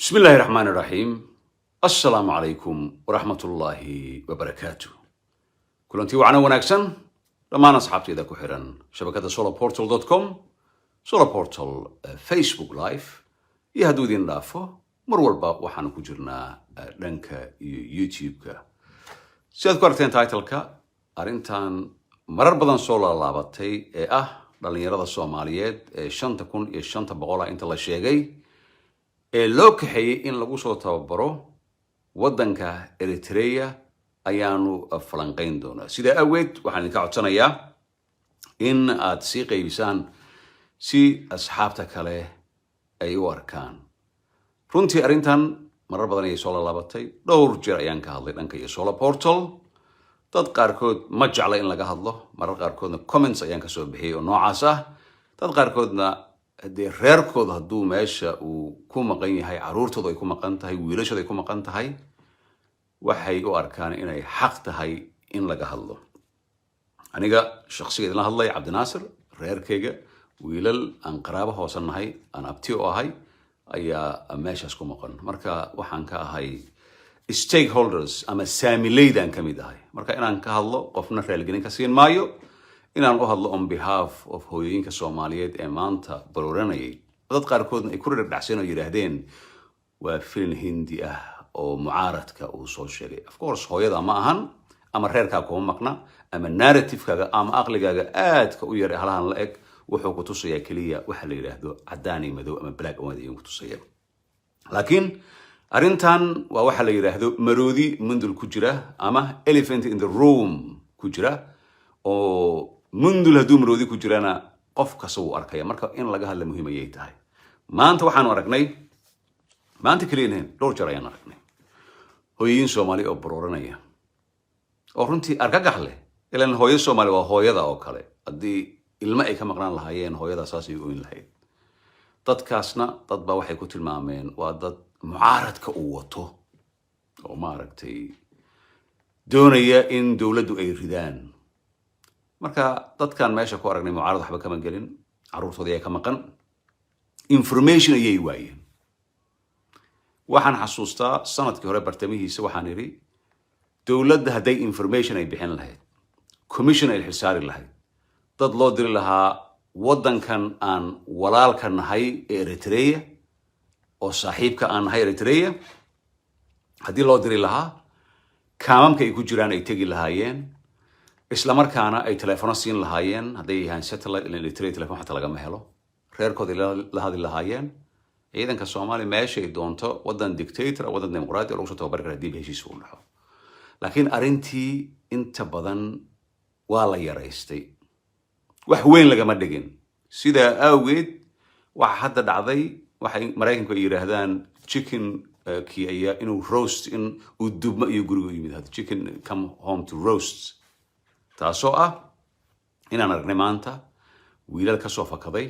بسم الله الرحمن الرحيم السلام عليكم ورحمة الله وبركاته كلنتي وعنا وناكسن لما أنا أصحابتي إذا كحرا شبكة solarportal.com solarportal فيسبوك لايف يهدو دين لافو مرولبا وحانو كجرنا لنكا يوتيوب سياد كوارتين تايتلكا أرنتان مرر بدن سولا لابطي دالين يرد الصوماليات شانتا كون شانتا بغولا انت لا شيغي loo kaxeeyay in lagu soo tababaro waddanka Eritrea ayaanu falanqayn doonaa sida awgeed waxaan idinka codsanayaa in aad sii qaybisaan si asxaabta kale ay u arkaan runtii arrintan marar badan ayay soo laabatay dhowr jeer ayaan ka hadlay dhanka iyo Solar Portal dad qaarkood ma jecla in laga hadlo marar qaarkoodna comments ayaan ka soo bixiyay oo noocaas ah dad qaarkoodna haddii reerkooda hadduu meesha uu ku maqan yahay caruurtooda ay ku maqan tahay wiilashooda ay ku maqan tahay waxay u arkaan inay xaq tahay in laga hadlo aniga shakhsiga idin hadlay Cabdinaasir reerkayga wiilal aan qaraabo hoosanahay aan abti u ahay ayaa meeshaas ku maqan marka waxaan ka ahay stakeholders ama saamileydan ka mid ahay marka inaan ka hadlo qofna raalgelin ka siin maayo inaan u hadlo on behalf of hooyooyinka Soomaaliyeed ee maanta baroranayay dad qaarkoodna ay ku dhacsan oo yiraahdeen waa film hindi ah oo mucaaradka uu soo sheegay of course hooyada ma ahan ama reerka kuma maqna ama narrative-kaaga ama aqligaaga aadka u yar halahan la eg wuxuu ku tusayaa kaliya waxa la yiraahdo cadaani madow ama black and white ayuu ku tusayaa laakiin arrintan waa waxa la yiraahdo maroodi mundul ku jira ama elephant in the room ku jira oo mundul haduu maroodi ku jirana qof kasta uu arkaya marka in laga hadla muhiim ayay tahay maanta waxaan aragnay maanta kaliya dhowr jeer ayaan aragnay hooyooyin Soomaali oo baroranaya oo runtii argagax leh ilaan hooyo Soomaali waa hooyada oo kale haddii ilmo ay ka maqnaan lahaayeen hooyada saas ay u oyn lahayd dadkaasna dad baa waxay ku tilmaameen waa dad mucaaradka uu wato oo ma aragtay doonaya in dawladdu ay ridaan marka dadkan meesha ku aragnay mucaarad waxba kama gelin caruurtooda ay ka maqan information ayay waayeen waxaan xasuustaa sanadkii hore bartamihiisa waxaan iri dawladda hadday information ay bixin lahayd commission ay xisaari lahayd dad loo diri lahaa waddankan aan walaalka nahay ee Eritrea oo saaxiibka aan nahay Eritrea haddii loo diri lahaa kaamamka ay ku jiraan ay tegi lahaayeen isla markaana ay telefoon siin lahaayeen haday yahaan satellite in Eritrea telefoon xataa laga helo reerkooda la hadli lahaayeen ciidanka Soomaaliya meesha ay doonto wadan dictator wadan dimuqraadi oo lagu soo tababar kara dib heshiis u dhaxo laakiin arintii inta badan waa la yaraystay wax weyn lagama dhigin sida awgeed waxa hadda dhacday waxay Mareykanku ay yiraahdaan chicken kii ayaa inuu roast in uu dubma iyo guriga yimid hada chicken come home to roast taasoo ah inaan aragnay maanta wiilal ka soo fakaday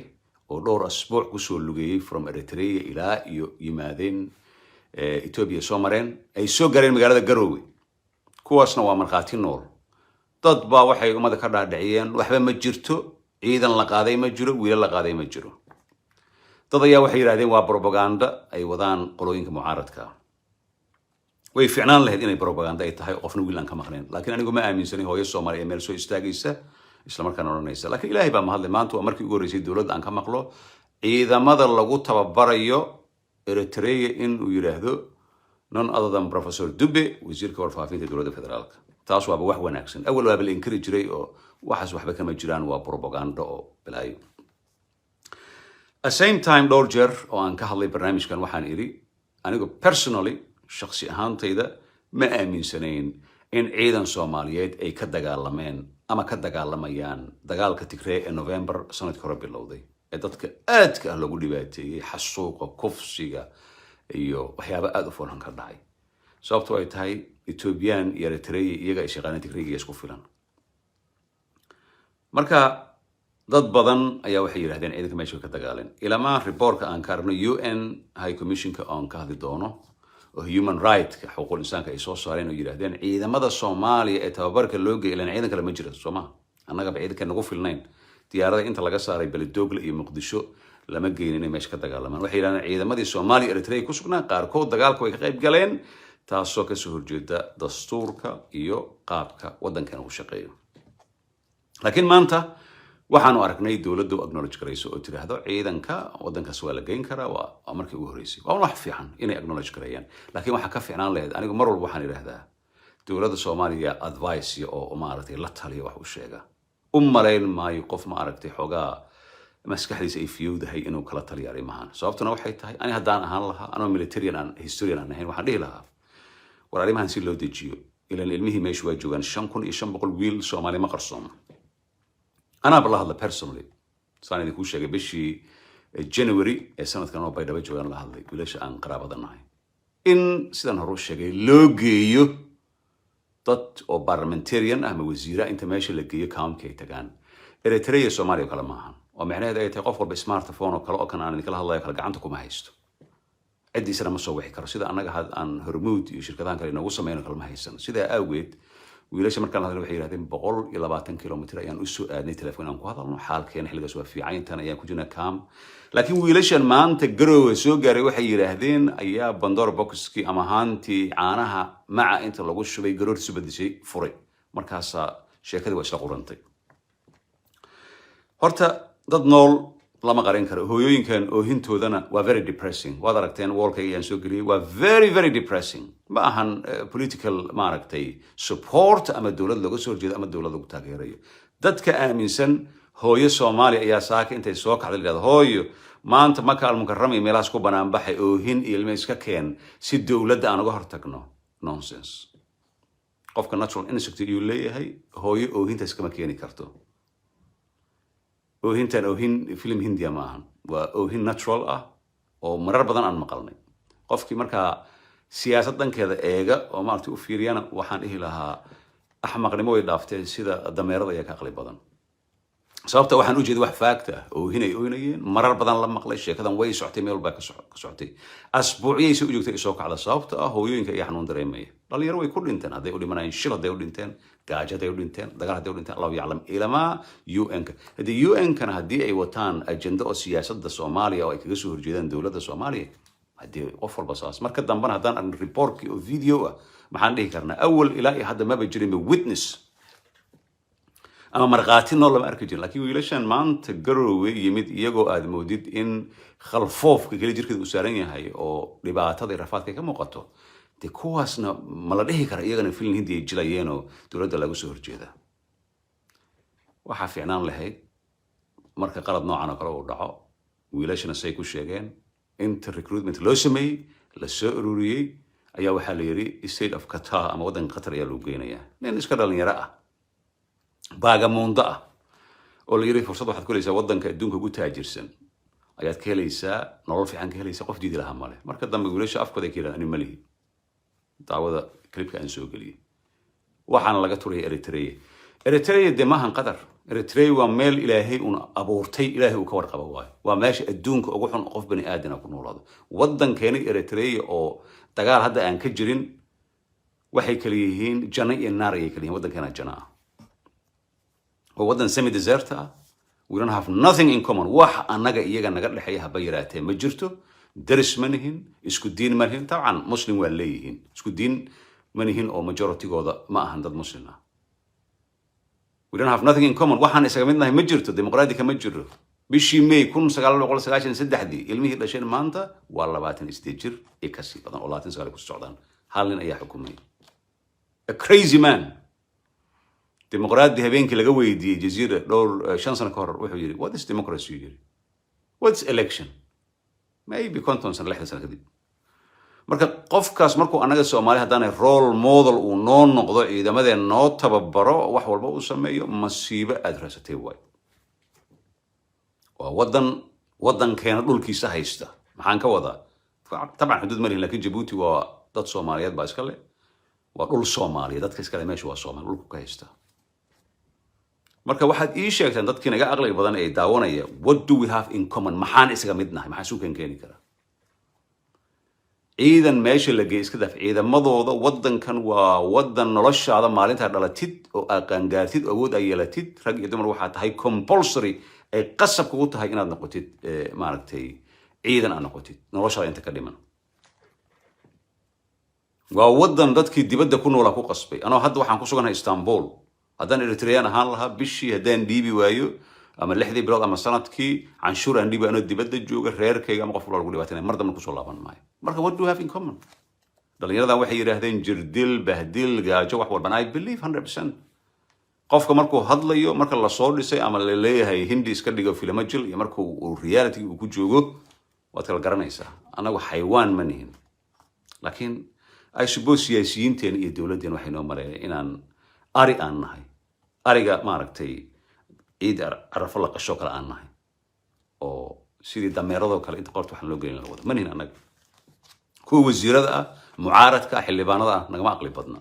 oo dhowr asbuuc ku soo lugeeyay from Eritrea ilaa iyo yimaadeen Ethiopia soo mareen ay soo gaareen magaalada Garowe kuwaasna waa markhaati nool dad baa waxay umada ka dhaadhiciyeen waxba ma jirto ciidan la qaaday ma jiro wiilal la qaaday ma jiro dad ayaa waxay yiraahdeen waa propaganda ay wadaan qolooyinka mucaaradka way fiicnaan lahayd inay propaganda ay tahay qofna wiilan ka maqneen laakiin anigu ma aaminsanay hooyo Soomaali ee meel soo istaagaysa isla markaana oranaysa laakiin Ilaahay baa mahadlay maanta waa markii ugu horeysay dawladda aan ka maqlo ciidamada lagu tababarayo Eritrea in uu yiraahdo none other than Professor Dube wasiirka warfaafinta dawladda federaalka taas waa wax wanaagsan awal waa la inkiri jiray oo waxaas waxba kama jiraan waa propaganda oo bilaayo at same time dhowr jeer oo aan ka hadlay barnaamijkan waxaan iri anigu personally shakhsi ahaantayda ma aaminsanayn in ciidan Soomaaliyeed ay ka dagaalameen ama ka dagaalamayaan dagaalka Tigray ee November sanadkii hore bilowday ee dadka aadka ah lagu dhibaateeyay xasuuqa kufsiga iyo waxyaabo aad u foolxun ka dhacay sababtoo ay tahay Ethiopian iyo Eritrea iyaga ay shaqaynayaan Tigray isku filan marka dad badan ayaa waxay yiraahdeen ciidanka meesha ka dagaaleen ilama reportka aan ka arno UN High Commissionka aan ka hadli doono oo human rights ka xuquuqul insaanka ay soo saareen oo yiraahdeen ciidamada Soomaaliya ee tababarka loo geeyay ciidanka kale ma jiro Soomaa annaga ciidanka nagu filnayn diyaarada inta laga saaray Beledoogle iyo Muqdisho lama geynin inay meesha ka dagaalamaan waxay yidhahdeen ciidamadii Soomaaliya Eritrea ku sugnaa qaarkood dagaalka way ka qayb galeen taasoo ka soo horjeeda dastuurka iyo qaabka waddankan uu shaqeeyo laakiin maanta waxaanu aragnay dowladdu acknowledge garayso oo tiraahdo ciidanka waddankaas waa la geyn karaa waa markii ugu horeysay waa wax fiican inay acknowledge garayaan laakiin waxa ka fiicnaan lahayd anigu mar walba waxaan idhaahdaa dowladda Soomaaliya advice oo maaragtay la taliyo wax u sheega malayn maayo qof maaragtay xogaa maskaxdiisa ay fiyowdahay inuu kala taliyo arrimahan sababtuna waxay tahay ani haddaan ahaan lahaa anoo militarian aan historian aan ahayn waxaan dhihi lahaa war arrimahan si loo dejiyo ilaan ilmihii meesha waa joogaan 5,500 wiil Soomaali ma qarsooma أنا بالله هذا personally صار إني كوشة قبشي January السنة كانوا بايدة بيجوا أنا لهذا وليش أن قرابة النهاية إن سيدنا هروش شيء لوجيو ضد أو parliamentarian أهم وزيرة أنت ماشي لقيه كام كي تجان إريتريا سوماليا كلا معهم ومعناه ده يتقفل بسمارت فون وكلا كان أنا نكلا الله يكلا عندكم ما هيستو عدي سنة مسوي كرا سيدا أنا قاعد عن هرمود شركتان كلا نوصل ما ينقل ما هيستن سيدا أويد wiilasha markaan hadal waxay yiraahdeen 120 kilomitir ayaan u soo aadnay telefoon aan ku hadalno xaalkeen xilligaas waa fiicantan ayaan ku jirnaa kaam laakiin wiilashan maanta garoowe soo gaaray waxay yiraahdeen ayaa bandor boxki ama haantii caanaha maca inta lagu shubay garoor subadisay furay markaas sheekadii waa isla qurantay horta dad nool lama qarin karo hooyooyinkan oo hintoodana waa very depressing waad aragteen walka ayaan soo galiyay waa very depressing ma ahan political maaragtay support ama dawlad laga soo horjeedo ama dawlad lagu taageerayo dadka aaminsan hooyo Soomaali ayaa saaka intay soo kacday leedahay hooyo maanta ma kaal mukarrami meelaas ku banaan baxay oo hin ilmo iska keen si dawladda aan uga hortagno nonsense qofka natural instinct uu leeyahay hooyo oo hinta iska keeni karto oohintan oohin film Hindiya maahan waa oohin natural ah oo marar badan aan maqalnay qofkii marka siyaasadankeeda eega oo maartay u fiiriyana waxaan dhihi lahaa axmaqnimo way dhaaftay sida dameerada ayaa ka aqli badan sababta waxaan u jeeday wax faagta oohin ay oohinayeen marar badan la maqlay sheekadan way socotay meel baa ka socotay asbuuciyay soo joogtay isoo kacda sababta hooyooyinka ay xanuun dareemaya dhalinyaro way ku dhinteen haday u dhimanayeen shil haday u dhinteen gaajo haday u dhinteen dagaal haday u dhinteen Allah yaclam ilama UN-ka hadii UN-kana hadii ay wataan ajenda oo siyaasadda Soomaaliya oo ay kaga soo horjeedaan dawladda Soomaaliya hadii qof walba saas marka dambana hadaan aan reportki oo video ah maxaan dhihi karnaa awal ilaa hadda ma jirin witness ama marqaati noo lama arki jirin laakiin wiilashan maanta garoowe yimid iyagoo aad moodid in khalfoofka kale jirkada u saaran yahay oo dhibaatada rafaadka ka muuqato de kuwaasna ma la dhihi kara iyagana film Hindiya jilayeen oo dawladda lagu soo horjeeda waxa fiicnaan lahayd marka qalad noocan oo kale uu dhaco wiilashana say ku sheegeen inta recruitment loo sameeyay la soo ururiyay ayaa waxa la yiri state of Qatar ama waddanka Qatar ayaa loo geenayaa nin iska dhalinyaro ah baagamuunda ah oo la yiri fursad waxaad ku leeysaa waddanka adduunka ugu taajirsan ayaad ka helaysaa nolol fiican ka helaysaa qof diidi lahaa male marka dambe wiilasha afkooda ka yiraan malihi daawada clipka aan soo galiyay waxaan laga turay Eritrea de maahan Qatar Eritrea waa meel Ilaahay uu abuurtay Ilaahay uu ka warqabo waa meesha adduunka ugu xun qof bani aadana ku noolaado waddankeena Eritrea oo dagaal hadda aan ka jirin waxay kala yihiin janno iyo naar ay kala yihiin waddankeena janno ah oo waddan semi desert ah we don't have nothing in common wax anaga iyaga naga dhaxay haba yaraatee ma jirto daris manihin isku diin manihin taban muslim waa leeyihiin isku diin manihin oo majority-gooda ma ahan dad muslim ah we don't have nothing in common waxaan isaga midnahay ma jirto dimuqraadiga ma jiro bishii May 1993 ilmihii dhasheen maanta waa 28 jir ee ka sii badan oo 29 ku socdaan hal nin ayaa xukumay a crazy man dimuqraadi habeenkii laga weydiiyay jaziira dhowr 5 sano ka hor wuxuu yiri what is democracy yiri what's election maybe contonsan 6 sano kadib marka qofkaas markuu anaga Soomaali hadaan role model uu noo noqdo ciidamadeen noo tababaro wax walba uu sameeyo masiibo adrasatay way waa waddankeena dhulkiisa haysta maxaan ka wadaa taban xuduud ma leeyahay laakiin Djibouti waa dad Soomaaliyeed baa iska leh waa dhul Soomaaliyeed dadka iska leh meesha waa Soomaali dhulku ka haysta marka waxaad ii sheegtaan dadkii naga aqliga badan ee daawanaya what do we have in common maxaan isaga midnahay maxaa soo keeni kara ciidan meesha la geeyay iska daf ciidamadooda waddankan waa waddan noloshaada maalinta dhalatid oo aqaan gaartid awood ay yeelatid rag iyo dumar waxa tahay compulsory ay qasab kugu tahay inaad noqotid maaragtay ciidan aad noqotid noloshaada inta ka dhiman waa wadan dadkii dibadda ku noolaa ku qasbay anoo hadda waxaan ku suganahay Istanbul haddaan Eritrean ahaan lahaa bishii haddaan dhiibi waayo ama 6 bilood ama sanadkii canshuur aan dhiibi anoo dibadda jooga reerkayga ama qof walba lagu dhibaateynay mar dambe ku soo laaban maayo marka what do you have in common dhalinyaradan waxay yiraahdeen jirdil bahdil gaajo wax walba I believe 100% qofka markuu hadlayo marka la soo dhisay ama la leeyahay hindi iska dhigo filimajil iyo marka uu reality uu ku joogo waad kala garanaysaa anagu xayawaan ma nihin laakiin I suppose siyaasiyiinteen iyo dawladeen waxay noo maleeyeen inaan ari aan nahay ariga maaragtay ciid arafo la qasho kala aan nahay oo sidii dameeradoo kale inta qorto waxaan loo gelin la wada ma nihin anaga kuwa wasiirada ah mucaaradka xildhibaanada ah nagama aqli badna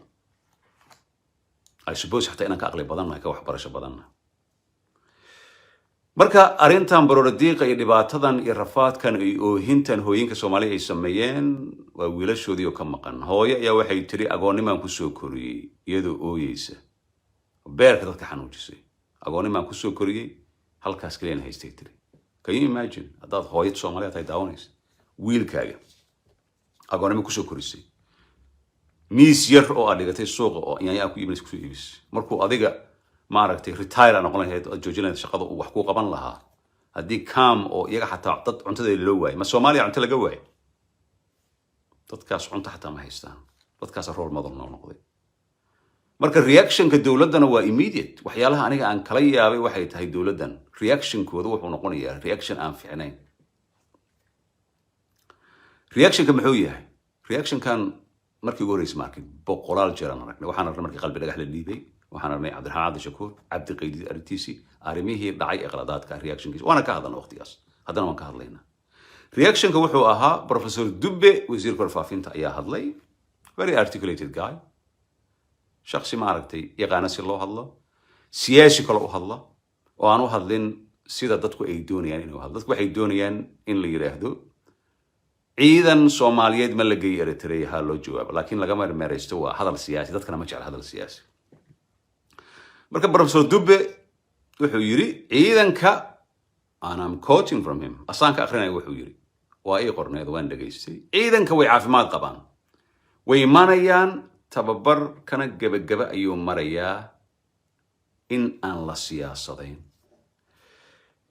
I suppose xataa inaan ka aqli badannahay ka waxbarasho badannahay marka arrintan baroradiiqa iyo dhibaatadan iyo rafaadkan iyo oohintan hooyinka Soomaaliya ay sameeyeen waa wiilashoodii oo ka maqan hooyo ayaa waxay tiri agoonimaan ku soo koriyay iyadoo ooyeysa beerka dadka xanuujisay agoonimaan ku soo koriyay halkaas kaliya haystay tiri can you imagine hadaad hooyad Soomaaliya tahay daawanaysa wiilkaaga agoonimo ku soo korisay miis yar oo aad dhigatay suuqa oo yaanya ku iibinaysa ku soo iibis markuu adiga maaragtay retire noqon lahayd oo joojinaysa shaqada uu wax ku qaban lahaa haddii kaam oo iyaga xataa dad cuntada loo waayay ma Soomaaliya cunto laga waayay dadkaas cunto xataa ma haystaan dadkaas role model noqday marka reactionka dawladana waa immediate waxyaalaha aniga aan kala yaabay waxay tahay dawladan reactionkooda wuxuu noqonayaa reaction aan fiicnayn reactionka muxuu yahay reactionkan markii ugu horreysay markii boqolaal jeer aan aragnay waxaan aragnay markii qalbi dhagax la dhiibay waxaan aragnay Cabdiraxmaan Cabdi Shakuur Cabdi Qaydi artiisi arrimihii dhacay ee qaladaadka reactionkiisa waana ka hadalnay waqtigaas haddana waan ka hadlaynaa reactionka wuxuu ahaa Professor Dubbe wasiirka warfaafinta ayaa hadlay very articulated guy shakhsi maaragtay yaqaana si loo hadlo siyaasi kale u hadla oo aan u hadlin sida dadku ay doonayaan inuu hadlo dadku waxay doonayaan in la yiraahdo ciidan Soomaaliyeed ma la geeyay Eritrea ha loo jawaabo laakiin laga meereysto waa hadal siyaasi dadkana ma jecel hadal siyaasi marka Professor Dubbe wuxuu yiri ciidanka and I'm quoting from him asaanka akhrinay wuxuu yiri waa ay qorneed waan dhageystay ciidanka way caafimaad qabaan way manayaan tababar kana gabagaba ayuu marayaa in aan la siyaasadayn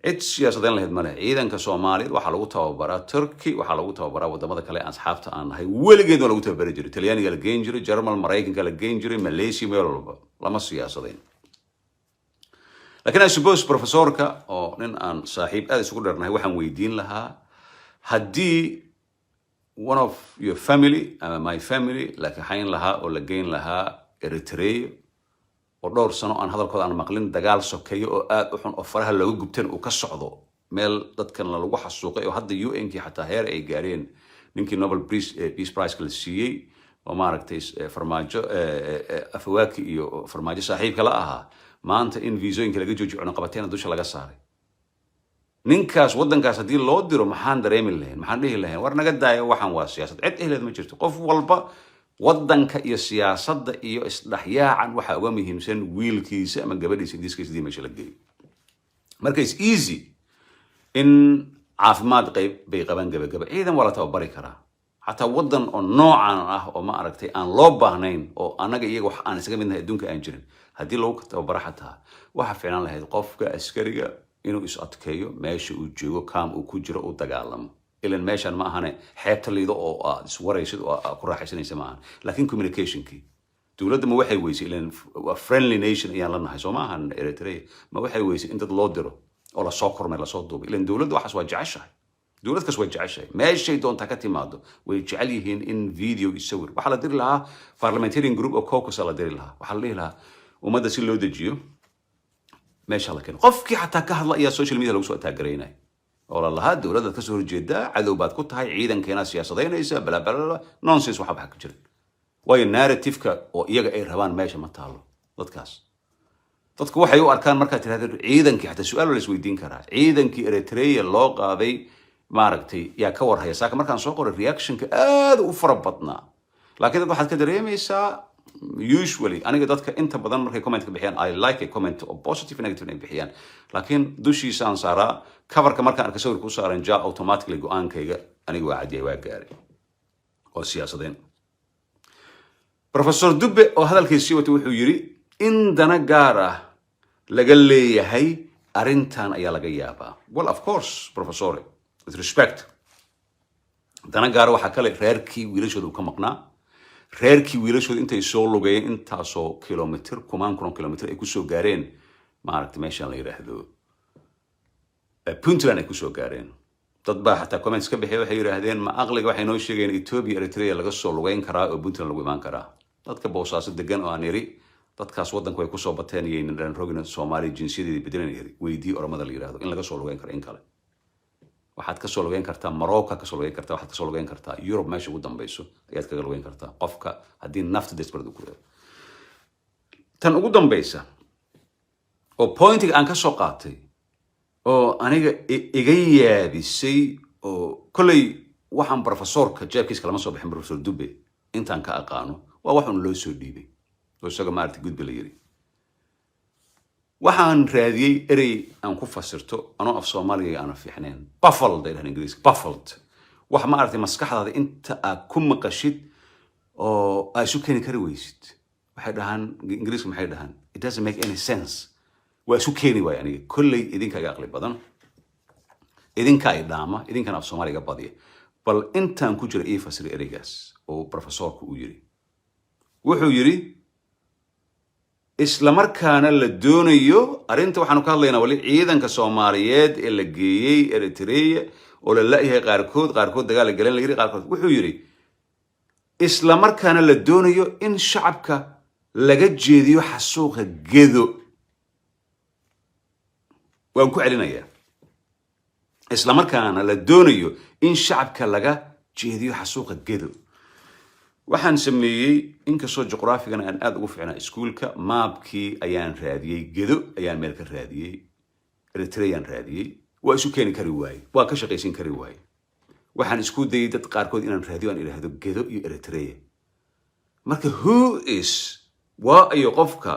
cid siyaasadeen lahayd male ciidanka Soomaaliyeed waxa lagu tababaraa Turkey waxa lagu tababaraa wadamada kale aan asxaabta aan nahay weligeed waa lagu tababari jiray Talyaaniga la geyn jiray Jarmal Mareykanka la geyn jiray Malaysia meel walba lama siyaasadayn laakiin I suppose professorka oo nin aan saaxiib aad isugu dharnahay waxaan weydiin lahaa haddii one of your family ama my family la kaxayn lahaa oo la geyn lahaa Eritrea oo dhowr sano aan hadalkooda aan maqlin dagaal sokeeyo oo aad u xun oo faraha looga gubteen uu ka socdo meel dadkan lagu xasuuqay oo hadda UN-kii xataa heer ay gaareen ninkii Nobel Peace Prize la siiyay oo maaragtay farmaajo afwaaki iyo farmaajo saaxiibka la ahaa maanta in viisooyinka laga joojiyo cunaqabateena dusha laga saaray ninkaas wadankaas haddii loo diro maxaan dareemi lahayn maxaan dhihi lahayn war naga daayo waxaan waa siyaasad cid ehleed ma jirto qof walba wadanka iyo siyaasadda iyo isdhaxyaacan waxa uga muhiimsan wiilkiisa ama gabadhiisa diskiisa dii meesha la geeyo marka is easy in caafimaad qayb bay qaban gabagaba ciidan waa la tababari karaa xataa wadan oo noocan ah oo ma aragtay aan loo baahnayn oo anaga iyaga wax aan isaga midnahay adduunka aan jirin haddii lagu tababaro xataa waxa fiican lahayd qofka askariga inuu is adkeeyo meesha uu joogo kaam uu ku jiro uu dagaalamo ilan meeshan ma ahane xeebta liido oo aad iswaraysid oo aad ku raaxaysanaysa ma ahan laakiin communicationkii dawladda ma waxay weysay ilan friendly nation ayaan la nahay soo ma ahan Eritrea ma waxay weysay in dad loo diro oo la soo kormay la soo duubay ilan dawladda waxaas waa jeceshahay dawladkaas way jeceshahay meeshay doontaa ka timaado way jecel yihiin in video isawir waxaa la diri lahaa parliamentarian group oo caucus la diri lahaa waxaa la dhihi lahaa ummadda si loo dejiyo meesha la keeno qofkii xataa ka hadla ayaa social media lagu soo taagaraynay oo la lahaa dawladda ka soo horjeeda cadow baad ku tahay ciidankeena siyaasadeynaysa bala bala nonsense waxa wax ka jira way narrative-ka oo iyaga ay rabaan meesha ma taalo dadku waxay u arkaan marka tiraahdo ciidankii xataa su'aal la isweydiin karaa ciidankii Eritrea loo qaaday maaragtay yaa ka war haya saaka markaan soo qoray reactionka aad u fara badnaa laakiin dad waxaad ka dareemaysaa usually aniga dadka inta badan markay comment ka bixiyaan I like a comment oo positive and negative ay bixiyaan laakiin dushiisaan saaraa coverka markaan arka sawirka u saaran ja automatically go'aankayga aniga waa cadiyay waa gaaray oo siyaasadeen Professor Dube oo hadalkiisii wata wuxuu yiri in dana gaar ah laga leeyahay arintan ayaa laga yaabaa well of course professor with respect dana gaar waxa kale reerkii wiilashooda ka maqnaa reerkii wiilashooda intay soo lugayeen intaasoo kilomitir kumaan kilomitir ay ku soo gaareen maaragtay meeshan la yiraahdo Puntland ay ku soo gaareen dad baa xataa comments ka bixiyay waxay yiraahdeen ma aqliga waxay noo sheegeen Ethiopia Eritrea laga soo lugayn karaa oo Puntland lagu imaan karaa dadka boosaaso degan oo aan yiri dadkaas wadanku ay ku soo bateen yeeyeen rogina Soomaali jinsiyadeedii bedelan weydii oramada la yiraahdo in laga soo lugayn karo in kale waxaad ka soo lugayn kartaa Morocco ka soo lugayn kartaa waxaad ka soo lugayn kartaa Europe meesha ugu dambayso ayaad kaga lugayn kartaa qofka haddii nafta desperate ku yahay tan ugu dambaysa oo pointiga aan ka soo qaatay oo aniga iga yaabisay oo kulay waxaan professorka jeebkiisa lama soo bixin Professor Dube intaan ka aqaano waa waxaan loo soo dhiibay oo isaga maartay gudba la yiri waxaan raadiyay erey aan ku fasirto anoo af Soomaaliga aan fiicneen baffled in Ingiriis baffled wax ma aragtay maskaxdaada inta aad ku maqashid oo ay isu keeni kari weysid waxay dhahan Ingiriisku maxay dhahan it doesn't make any sense waa isu keeni waay aniga kullay idinka ga aqli badan idinka ay dhaama idinkana af Soomaaliga badiya bal intaan ku jira ee fasir ereygaas oo professorku uu yiri wuxuu yiri isla markaana la doonayo arinta waxaanu ka hadlaynaa wali ciidanka Soomaaliyeed ee la geeyay Eritrea oo la leeyahay qaarkood dagaal galeen la yiri qaarkood wuxuu yiri isla markaana la doonayo in shacabka laga jeediyo xasuuqa gedo waan ku celinayaa isla markaana la doonayo in shacabka laga jeediyo xasuuqa gedo waxaan sameeyay inkastoo juqraafigan aan aad ugu fiicnaa iskuulka maapkii ayaan raadiyay gedo ayaan meel ka raadiyay Eritrea raadiyay waa isu keeni kari waay waa ka shaqaysan kari waay waxaan isku dayay dad qaarkood inaan raadiyo aan ilaahdo gedo iyo Eritrea marka who is waa ayo qofka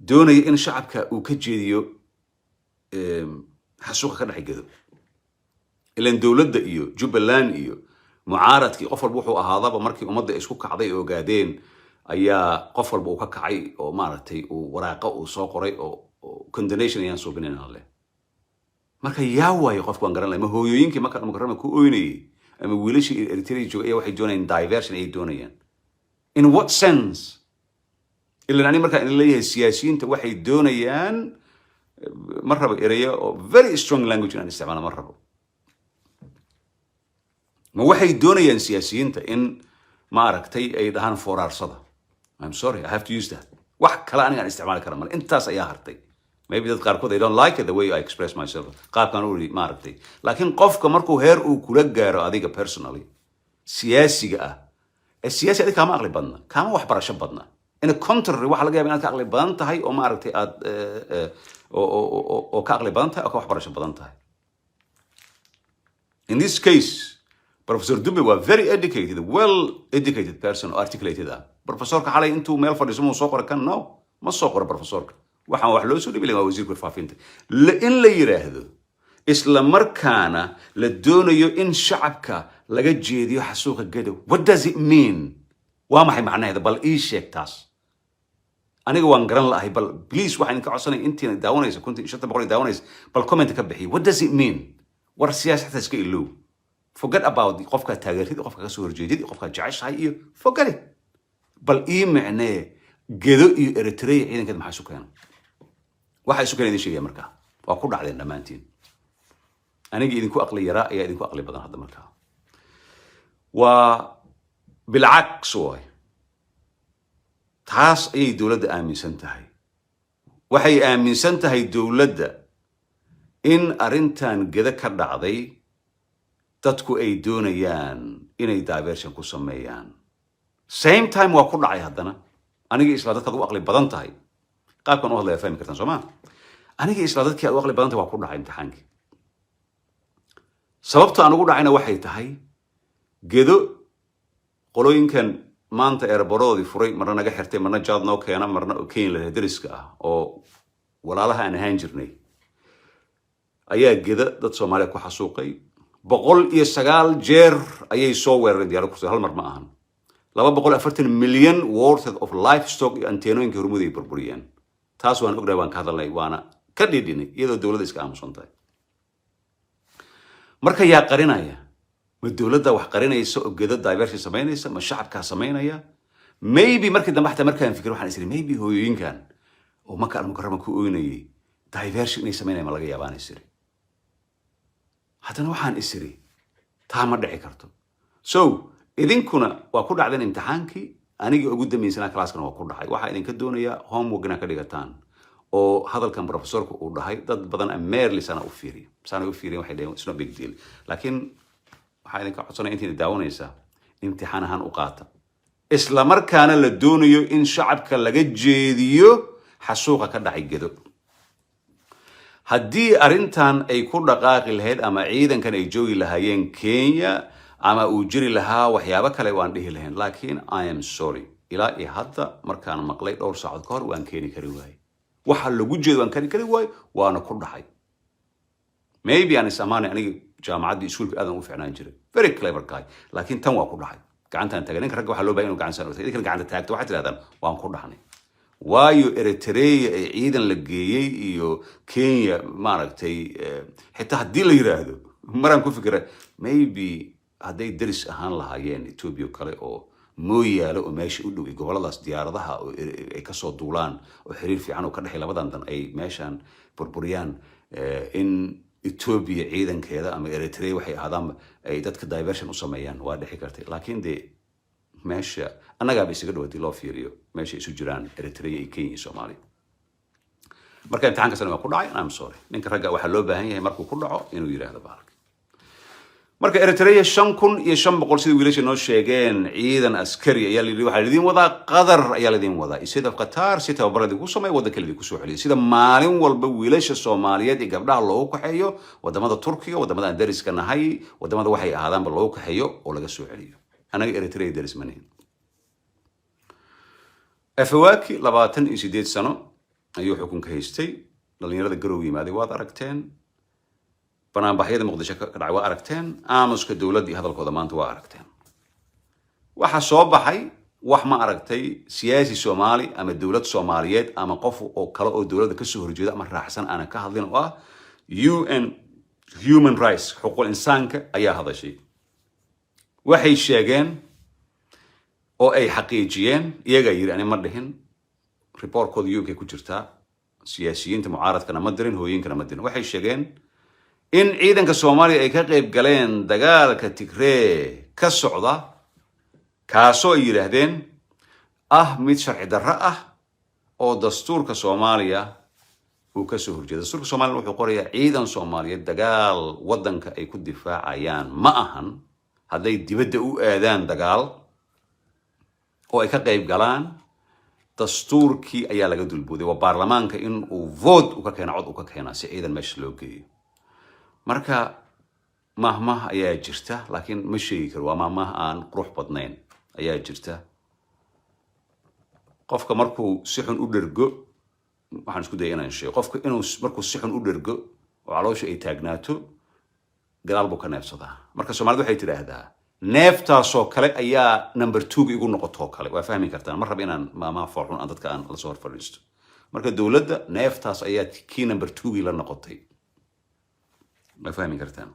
doonaya in shacabka uu ka jeediyo xasuuqa ka dhaxay gedo ilaan dawladda iyo Jubbaland iyo mucaaradkii qof walba wuxuu ahaadaba markii ummadda isku kacday oo gaadeen ayaa qof walba uu ka kacay oo maaragtay uu waraaqa uu soo qoray oo condemnation ayaan soo binayna leh marka yaa waayo qofku aan garan lahayn ma hooyooyinkii marka mukarrama ku ooynayay ama wiilashii Eritrea joogay waxay doonayaan diversion ay doonayaan in what sense ilaa marka in leeyahay siyaasiyiinta waxay doonayaan marraba ereya oo very strong language in isticmaalo marraba ma waxay doonayaan siyaasiyiinta in ma aragtay ay dhahan foraarsada I'm sorry I have to use that wax kale aniga aan isticmaali kara mal intaas ayaa hartay maybe dad qaarkood they don't like it the way I express myself qaabkan uu ma aragtay laakiin qofka markuu heer uu kula gaaro adiga personally siyaasiga ah siyaasi adiga kama aqli badna kama wax barasho badna in a contrary waxa laga yaabaa inaad ka aqli badan tahay oo ma aragtay aad oo ka aqli badan tahay oo ka wax barasho badan tahay in this case Professor Dube was very educated, well-educated person, articulated. Professor ka xalay intuu meel fadhiiso ma soo qoran kan no ma soo qoran professorka waxaan wax loo soo dhibay waa wasiirka faafinta in la yiraahdo isla markaana la doonayo in shacabka laga jeediyo xasuuqa gedo what does it mean waa maxay macnaheedu bal ii sheeg taas aniga waan garan lahay bal please waxaan ka codsanay intii daawanaysa kuntii 500 daawanaysa bal comment ka bixi what does it mean war siyaasadda iska ilow forget about qofka taageerida qofka ka soo horjeedid qofka jeceshahay iyo forget it bal ii macnee gedo iyo Eritrea ciidankeed maxay soo keenay waxa isu keenay sheegay markaa waa ku dhacday dhamaantiin aniga idinku aqli yara ayaa idinku aqli badan hadda markaa waa bilcaks way taas ay dawladda aaminsan tahay waxay aaminsan tahay dawladda in arintan geda ka dhacday dadku ay doonayaan inay diversion ku sameeyaan same time waa ku dhacay haddana aniga isla dadka u aqli badan tahay qaabkan u hadlaya fahmi kartaan Soomaa aniga isla dadkii u aqli badan tahay waa ku dhacay imtixaankii sababta aan ugu dhacayna waxay tahay gedo qolooyinkan maanta eeraboradoodii furay marna naga xirtay marna jaad noo keena marna kenya la deriska ah oo walaalaha aan ahaan jirnay ayaa geda dad Soomaaliya ku xasuuqay 109 jeer ayay soo weerareen diyaarad kursi hal mar ma ahan 240 milyan worth of livestock iyo anteenooyinka hormuud ay burburiyeen taas waan ognahay waan ka hadalnay waana ka dhidhinay iyadoo dawladda iska aamusan tahay marka yaa qarinaya ma dawladda wax qarinaysa oo geda diversion samaynaysa ma shacabka samaynaya maybe markii dambe xataa markaan fikir waxaan isiri maybe hooyooyinkan oo marka aan mukarrama ku ooynayay diversion inay samaynayaan ma laga yaabaan isiri haddana waxaan isiri taa ma dhici karto so idinkuna waa ku dhacdeen imtixaankii aniga ugu dambeysana class-kana waa ku dhacay waxaa idinka doonayaa homework inaad ka dhigataan oo hadalkan professorku uu dhahay dad badan ameerli sana u fiiriya sana u fiiriya waxay dhaheen it's no big deal laakiin waxaa idinka codsanaya intiina daawanaysaa imtixaan ahaan u qaata isla markaana la doonayo in shacabka laga jeediyo xasuuqa ka dhacay gedo haddii arrintan ay ku dhaqaaqi lahayd ama ciidankan ay joogi lahaayeen Kenya ama uu jiri lahaa waxyaabo kale waan dhihi lahayn laakiin I am sorry ilaa iyo hadda markaan maqlay dhowr saacadood ka hor waan keeni kari waayay waxa lagu jeedo waan keeni kari waayay waana ku dhacay maybe aan isamaanay aniga jaamacadda iskuulka aadan u fiicnaan jiray very clever guy laakiin tan waa ku dhacay gacantaan tagay ninka ragga waxaa loo baahan inuu gacan saan u tagay idinkan gacanta taagto waxaad tirahdaan waan ku dhaxnay waayo Eritrea ay ciidan la geeyay iyo Kenya maaragtay xitaa haddii la yiraahdo maraan ku fikiray maybe hadday deris ahaan lahaayeen Ethiopia kale oo mooyaalo oo meesha u dhow goboladaas diyaaradaha oo ay ka soo duulaan oo xiriir fiican oo ka dhaxay labadan dan ay meeshan burburiyaan in Ethiopia ciidankeeda ama Eritrea waxay ahaadaan ay dadka diversion u sameeyaan waa dhici kartay laakiin de meesha annaga bay isaga dhawaatay loo fiiriyo meesha isu jiraan Eritrea iyo Kenya iyo Soomaaliya marka imtixaanka sana waa ku dhacay I'm sorry ninka ragga waxaa loo baahan yahay markuu ku dhaco inuu yiraahdo baalka marka Eritrea 5,500 sidii wiilasha noo sheegeen ciidan askari ayaa la yidhi waxaa lidin wadaa qadar ayaa lidin wadaa sida Qatar si tababarada ku sameey wadda kale ku soo xiliyay sida maalin walba wiilasha Soomaaliyeed iyo gabdhaha loogu kaxeeyo wadamada Turkiga wadamada aan deriska nahay wadamada waxay ahaadaanba loogu kaxeeyo oo laga soo celiyo anaga Eritrea deris manihin Afwerki 28 sano ayuu xukunka haystay dhalinyarada garow yimaaday waad aragteen banaanbaxyada Muqdisho ka dhacay waa aragteen aamuska dawladda iyo hadalkooda maanta waa aragteen waxa soo baxay wax ma aragtay siyaasi Soomaali ama dawlad Soomaaliyeed ama qof oo kale oo dawladda ka soo horjeeda ama raacsan aan ka hadlin oo ah UN human rights xuquuqul insaanka ayaa hadashay waxay sheegeen oo ay xaqiijiyeen iyaga yiri ani ma dhihin reportkooda UK ku jirta siyaasiyiinta mucaaradkana ma dirin hooyinkana ma dirin waxay sheegeen in ciidanka Soomaaliya ay ka qayb galeen dagaalka Tigray ka socda kaasoo ay yiraahdeen mid sharci darro ah oo dastuurka Soomaaliya uu ka soo horjeedo dastuurka Soomaaliya wuxuu qorayaa ciidan Soomaaliyeed dagaal wadanka ay ku difaacayaan ma ahan hadday dibadda u aadaan dagaal oo ay ka qayb galaan dastuurkii ayaa laga dulbooday waa baarlamaanka in uu vote u ka keeno cod u ka keena si ciidan meesha loo geeyo marka mahmah ayaa jirta laakiin ma sheegi karo waa mahmah aan qurux badnayn ayaa jirta qofka markuu si xun u dhergo waxaan isku dayay inaan sheego qofka inuu markuu si xun u dhergo oo caloosha ay taagnaato gadaal buu ka neefsadaa marka Soomaalidu waxay tiraahdaa neeftaasoo kale ayaa number 2 igu noqoto kale waa fahmi kartaan mar rab inaan mahmah farxun aan dadka aan la soo horfadhiisto marka dawladda neeftaas ayaa kii number 2 la noqotay ma fahmi kartaan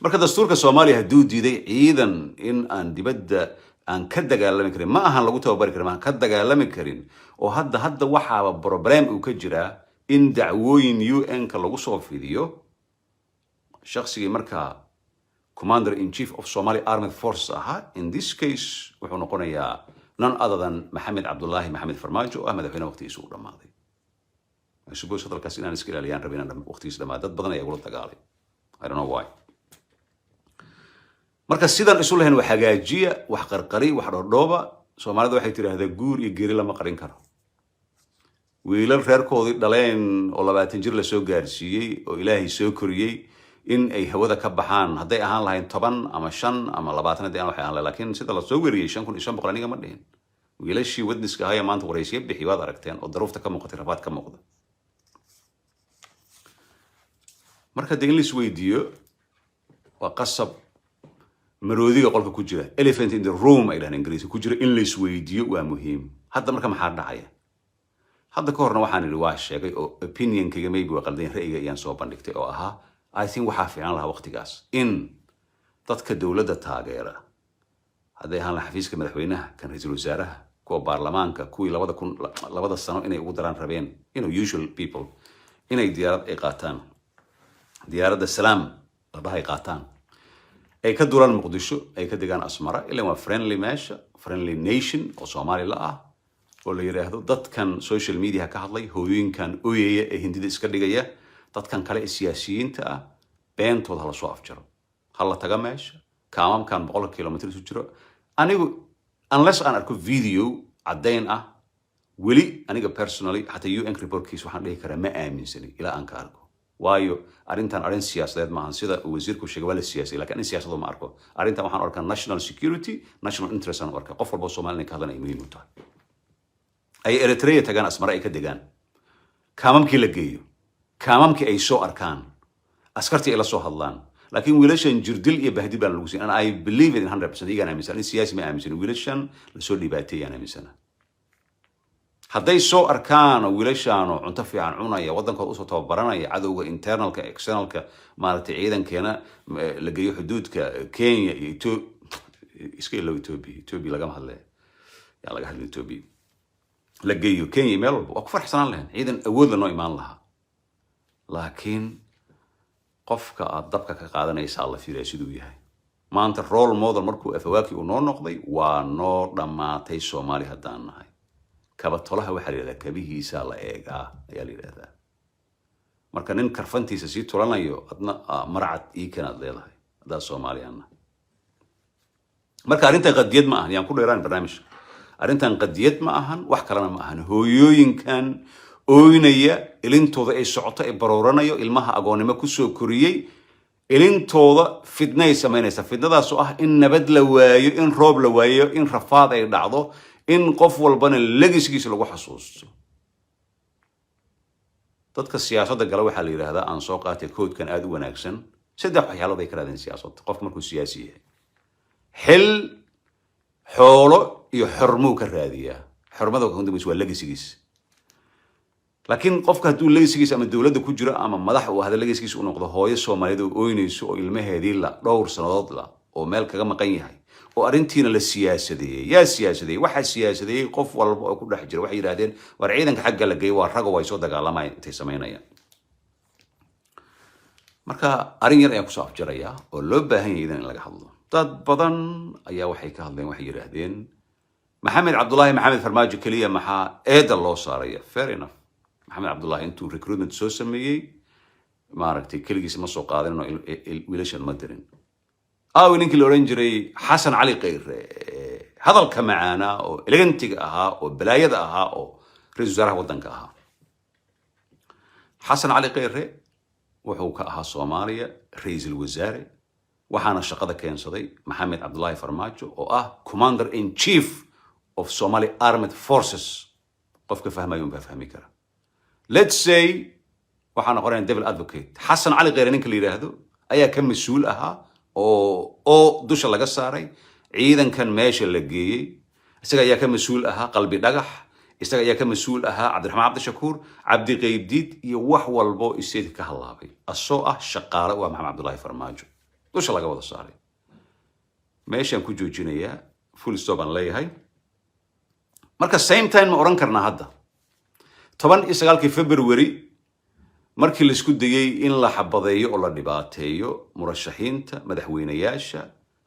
marka dastuurka Soomaaliya haduu diiday ciidan in aan dibadda aan ka dagaalami karin ma ahan lagu tababari karin ma ka dagaalami karin oo hadda waxa problem uu ka jira in dacwooyin UN ka lagu soo fidiyo shakhsiga marka commander in chief of Somali Armed Forces in this case wuxuu noqonayaa none other than Maxamed Cabdullaahi Maxamed Farmaajo madaxweyne waqtigiisa uu dhamaaday I suppose hadalkaas inaan iska ilaaliyaan rabin inaan waqtigiisa dhamaaday dad badan ayaa gula dagaalay I don't know why marka sidan isu lahayn wax hagaajiya wax qarqari wax dhodhooba Soomaalidu waxay tiraahdaa guur iyo geeri lama qarin karo wiilal reerkoodii dhaleen oo 20 jir la soo gaarsiiyay oo Ilaahay soo koriyay in ay hawada ka baxaan hadday ahaan lahayn 10 ama 5 ama 20 hadday aan waxay ahaan lahayn laakiin sida la soo weriyay 5,500 aniga ma dhihin wiilashii wadniska ahaa maanta waraysiye bixi waad aragteen oo daruufta ka muuqatay rafaad ka muuqda marka dee in la isweydiiyo waa qasab maroodiga qolka ku jira elephant in the room ay dhahan ingiriisi ku jira in la isweydiiyo waa muhiim hadda marka maxaa dhacaya hadda ka horna waxaan idhi waa sheegay oo opinionkayga maybe waa qaldan ra'yiga ayaan soo bandhigtay oo ahaa I think waxaa fiican lahaa waqtigaas in dadka dowladda taageera hadday ahaan lahaa xafiiska madaxweynaha kan ra'iisul wasaaraha kuwa baarlamaanka kuwii labada sano inay ugu daraan rabeen usual people inay diyaarad ay qaataan diyaaradda salaam la dhahay qaataan ay ka dulaan muqdisho ay ka degaan asmara ilaa waa friendly meesha friendly nation oo Soomaali la ah oo la yiraahdo dadkan social media ka hadlay hooyinkan ooyaya ee hindida iska dhigaya dadkan kale ee siyaasiyiinta ah beentooda la soo afjaro hal la taga meesha kaamamkan 100 kilomitir u jiro anigu unless aan arko video caddayn ah weli aniga personally hatta UN reportkiis waxaan dhihi karaa ma aaminsani ilaa aan ka arko waayo arrintan arrin siyaasadeed maahan sida wasiirku sheegay waa la siyaasay laakiin siyaasado ma arko arrintan waxaan arkaa national security national interest aan arkaa qof walba Soomaaliya ka hadlana ay muhiim u tahay ay Eritrea tagaan asmara ay ka degaan kaamamkii la geeyo kaamamkii ay soo arkaan askartii ay la soo hadlaan laakiin wiilashan jirdil iyo bahdil baan lagu siin and I believe it in 100% igaan aaminsan in siyaasi ma aaminsan wiilashan la soo dhibaateeyaan aaminsana hadday soo arkaan wiilashan oo cunto fiican cunaya wadankooda usoo tababaranaya cadowga internalka externalka maaragtay ciidankeena la geeyo xuduudka Kenya iyo iska ilo Ethiopia lagama hadlay yaa laga hadlay Ethiopia la geeyo Kenya meel walba waa ku farxsanaan lahayn ciidan awood la noo imaan lahaa laakiin qofka aad dabka ka qaadanaysa la fiiray siduu yahay maanta role model markuu afawaaki uu noo noqday waa noo dhamaatay Soomaali haddaan nahay kabatolaha waxa la yiraahdaa kabihiisa la eegaa ayaa la yiraahdaa marka nin karfantiisa si tulanayo adna marcad ii kanaad leedahay hadaa Soomaaliyaana marka arrinta qadiyad ma ahan yaan ku dheeraan barnaamijka arrintan qadiyad ma ahan wax kalena ma ahan hooyooyinkan ooynaya ilintooda ay socoto ay barooranayo ilmaha agoonnimo ku soo koriyay ilintooda fidnay sameynaysa fidnadaas oo ah in nabad la waayo in roob la waayo in rafaad ay dhacdo in qof walbana legacygiisa lagu xasuusto dadka siyaasadda gala waxa la yiraahdaa aan soo qaatay koodkan aad u wanaagsan saddex waxyaalood ay ka raadin siyaasadda qof markuu siyaasi yahay xil xoolo iyo xormo ka raadiya xormada ku dambeys waa legacygiisa laakiin qofka hadduu legacygiisa ama dawladda ku jiro ama madax uu hada legacygiisa u noqdo hooyo Soomaaliyeed oo ooynayso oo ilmaheedii la dhowr sanadood la oo meel kaga maqan yahay oo arrintiina la siyaasadeeyay waxa siyaasadeeyay qof walba oo ku dhex jira waxay yiraahdeen war ciidanka xagga la geeyay waa rago way soo dagaalamayaan intay sameynayaan marka arrin yar ayaan ku soo afjaraya oo loo baahan yahay in laga hadlo dad badan ayaa waxay ka hadleen waxay yiraahdeen Maxamed Cabdullaahi Maxamed Farmaajo kaliya maxaa eeda loo saaraya fair enough Maxamed Cabdullaahi intuu recruitment soo sameeyay maaragtay kaligiis ma soo qaadan wiilashan ma dirin ninkii la oran jiray Xasan Cali Khayre hadalka macaana oo elegantiga ahaa oo balaayada ahaa oo ra'iisul wasaaraha wadanka ahaa Xasan Cali Khayre wuxuu ka ahaa Soomaaliya ra'iisul wasaare waxaana shaqada keensaday Maxamed Cabdullaahi Farmaajo oo ah commander in chief of Somali Armed Forces qofka fahmayo baa fahmi kara let's say waxaana qoreen devil advocate Xasan Cali Khayre ninka la yiraahdo ayaa ka mas'uul ahaa oo dusha laga saaray ciidankan meesha la geeyay isaga ayaa ka mas'uul ahaa qalbi dhagax isaga ayaa ka mas'uul ahaa Cabdiraxmaan Cabdishakuur Cabdi Qaybdiid iyo wax walbo isii ka halaabay asoo ah shaqaale waa Maxamed Cabdullaahi Farmaajo dusha laga wada saaray meeshan ku joojinaya full stop aan leeyahay marka same time ma oran karnaa hadda 19 February markii la isku dayay in la xabadeeyo oo la dhibaateeyo murashaxiinta madaxweynayaasha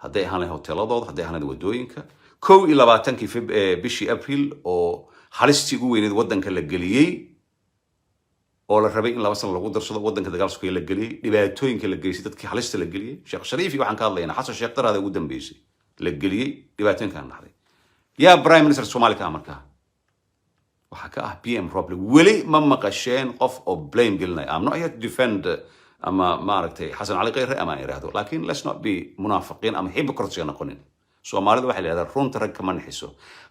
hadday ahaan hoteeladooda hadday ahaan wadooyinka 22 bishii April oo halistii ugu weyneed wadanka la geliyay oo la rabay in 2 sano lagu darsado wadanka dagaalka la geliyay dhibaatooyinka la geysay dadkii halista la geliyay Sheekh Shariif waxaan ka hadlaynaa Xasan Sheekh Daraada ugu dambeysay la geliyay dhibaatooyinkan dhacday yaa prime minister Soomaaliya markaa waxa ka ah PM problem weli ma maqasheen qof oo blame gelinay I'm not here to defend أما ما ركتي حسن علي غيره أما يرادو لكن let's not be منافقين أما hypocrites نقولين Soomaalida waxa la yiraahdaa runta rag kama naxiso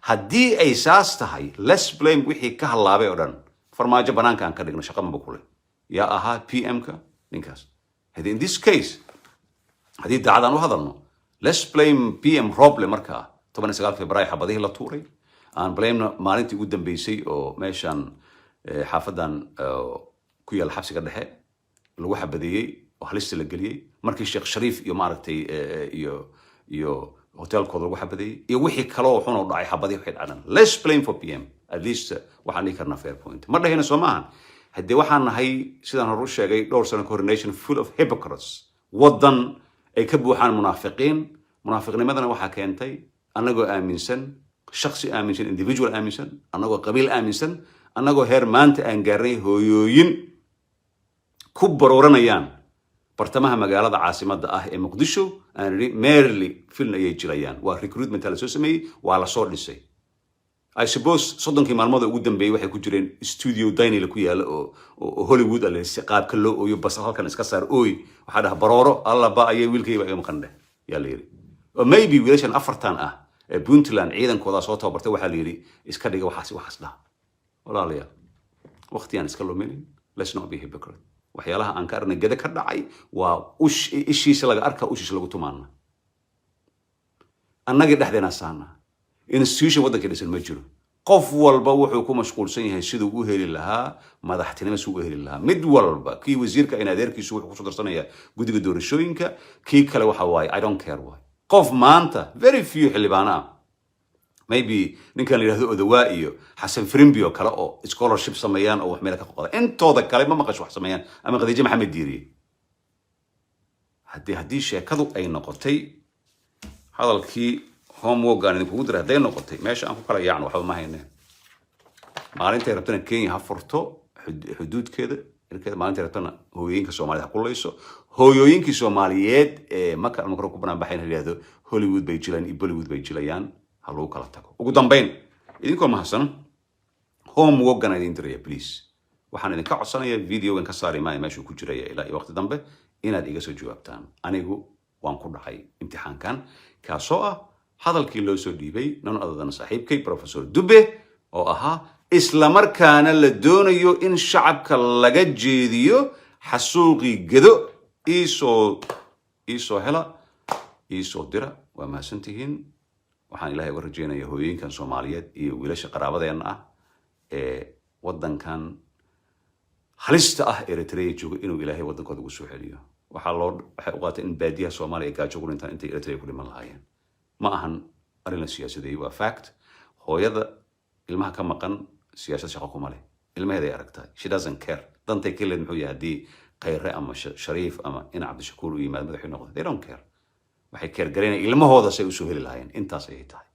haddii ay saas tahay let's blame wixii ka halaabay oo dhan farmaajo banaanka aan ka dhigno shaqo ma kule yaa ahaa PM-ka ninkaas in this case haddii daacadaan u hadalno let's blame PM Roble markaa 19 Febraayo xabadihii la tuuray aan blame maalintii ugu dambeysay oo meeshan xaafadan ku yaal xabsiga dhexe lagu xabadeeyay oo halista la geliyay markii Sheekh Shariif iyo maaragtay iyo hotelkooda lagu xabadeeyay iyo wixii kale oo xun oo dhacay xabadii waxay dhacaan let's blame for PM at least waxaan dhihi karnaa fair point ma dhahayna soo maahan haddii waxaan nahay sidaan hore u sheegay dhowr sano coordination full of hypocrites waddan ay ka buuxaan munaafiqnimadana waxaa keentay annagoo aaminsan shakhsi aaminsan individual aaminsan annagoo qabiil aaminsan annagoo heer maanta aan gaarnay hooyooyin ku barooranayaan bartamaha magaalada caasimadda ah ee Muqdisho aan merely filna ay jirayaan waa recruitment la soo sameeyay waa la soo dhisay I suppose soddonkii maalmood ugu dambeeyay waxay ku jireen studio Daniel ku yaala oo Hollywood ale si qaabka loo ooyo bas halkan iska saar ooy waxa dhaha barooro alla ba ayay wiilkayga iga maqan dheh yaa la yiri or maybe wiilashan afartan ah ee Puntland ciidankooda soo tababartay waxa la yiri iska dhiga waxaas dhaha walaalayaal waqtiyan iska lumin let's not be hypocrite waxyaalaha aan ka arnay gada ka dhacay waa ishiisa laga arkaa ushiisa lagu tumaana annaga dhexdeena saana institution waddanka dhisan ma jiro qof walba wuxuu ku mashquulsan yahay siduu u heli lahaa madaxtinimo siduu u heli lahaa mid walba kii wasiirka in adeerkiisu wuxuu ku soo darsanaya guddiga doorashooyinka kii kale waxa waaye I don't care why qof maanta very few xildhibaana maybe ninkan la yiraahdo Odawaa iyo Xasan Firimbi oo kale oo scholarship sameeyaan oo wax meel ka qoqada intooda kale ma maqash wax sameeyaan ama Khadiija Maxamed Diiri haddii sheekadu ay noqotay hadalkii homework aan idinku diray hadday noqotay meesha aan ku kala yaacno waxba ma hayneen maalinta rabtana Kenya ha furto xuduudkeeda maalinta rabtana hooyooyinka Soomaalida ha kuleyso hooyooyinkii Soomaaliyeed ee marka ku banaan baxeen la yiraahdo Hollywood bay jilaan iyo Bollywood bay jilayaan haluu kala tago ugu dambeyn idinkoo mahadsan homework aan idin diray please waxaan idinka codsanayaa videogan ka saari maayo meesha ku jiraya ilaa waqti dambe inaad iga soo jawaabtaan anigu waan ku dhacay imtixaankan kaasoo ah hadalkii loo soo dhiibay nan adadan saaxiibkay Professor Dube oo ahaa isla markaana la doonayo in shacabka laga jeediyo xasuuqii gado iisoo hela iisoo dira waa mahadsantihiin waxaan ilaahay uga rajeynayaa hooyooyinkan Soomaaliyeed iyo wiilasha qaraabadeena ah ee waddankan halista ah Eritrea jooga inuu ilaahay waddankooda ugu soo celiyo waxay u qaatay in baadiyaha Soomaaliya gaajo ku dhintaan intay Eritrea ku dhiman lahaayeen ma ahan arrin siyaasadeed waa fact hooyada ilmaha ka maqan siyaasad shaqo kuma leh ilmaheeda ay aragtay she doesn't care dantay kale muxuu yahay hadii Khayre ama Shariif ama in Cabdishakuur u yimaado madaxweyne noqdo they don't care waxay keer gareynayaan ilmahooda say u soo heli lahaayeen intaas ay tahay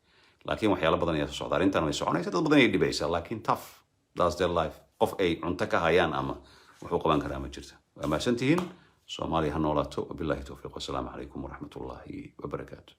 laakiin waxyaalo badan ayaa soo socda arrintan way soconaysaa dad badan ay dhibaysaa laakiin tough that's their life qof ay cunto ka hayaan ama wuxuu qaban karaa ma jirto waa mahadsantihiin Soomaaliya ha noolaato wabillahi tawfiiq wassalaamu calaykum waraxmatullaahi wabarakaatuh